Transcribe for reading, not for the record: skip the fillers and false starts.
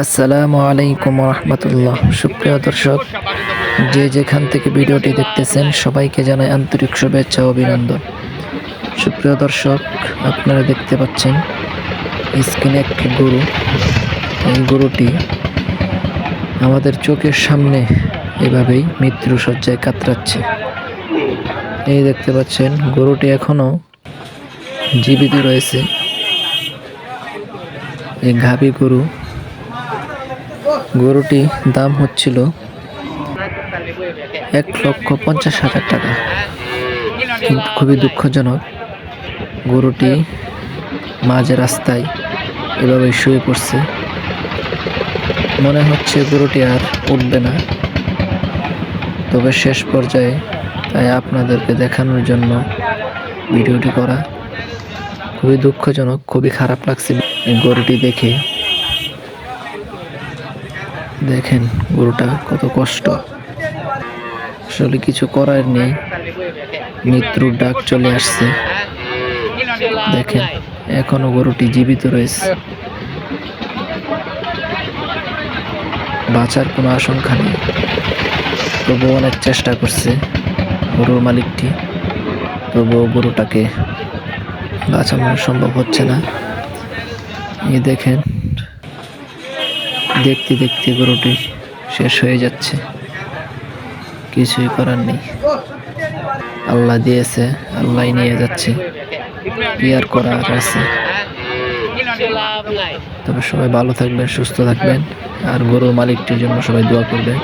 আসসালামু আলাইকুম রহমতুল্লাহ। সুপ্রিয় দর্শক, যে যেখান থেকে ভিডিওটি দেখতেছেন সবাইকে জানাই আন্তরিক শুভেচ্ছা ও অভিনন্দন। সুপ্রিয় দর্শক, আপনারা দেখতে পাচ্ছেন স্ক্রিনে একটি গরু। এই গরুটি আমাদের চোখের সামনে এভাবেই মৃত্যু শয্যায় কাতরাচ্ছে। এই দেখতে পাচ্ছেন গরুটি এখনো জীবিত রয়েছে। এই গাভী গরুটি দাম হচ্ছিল 1,50,000 টাকা, কিন্তু খুবই দুঃখজনক গরুটি মাঝে রাস্তায় এভাবে শুয়ে পড়ছে। মনে হচ্ছে গরুটি আর উঠবে না, তবে শেষ পর্যায়ে তাই আপনাদেরকে দেখানোর জন্য ভিডিওটি করা। খুবই দুঃখজনক, খুবই খারাপ লাগছে গরুটি দেখে। দেখেন গরুটা কত কষ্ট, আসলে কিছু করার নেই, মৃত্যুর ডাক চলে আসছে। দেখেন এখনো গরুটি জীবিত রয়েছে, বাঁচার কোনো আশঙ্কা নেই। তবুও অনেক চেষ্টা করছে গরুর মালিকটি, তবুও গরুটাকে বাঁচানো সম্ভব হচ্ছে না। এই দেখেন দেখতে দেখতে গরুটি শেষ হয়ে যাচ্ছে, কিছুই করার নেই। আল্লাহ দিয়েছে, আল্লাহ নিয়ে যাচ্ছে, কি আর করার আছে। তবে সবাই ভালো থাকবেন, সুস্থ থাকবেন, আর গরুর মালিকটির জন্য সবাই দোয়া করবেন।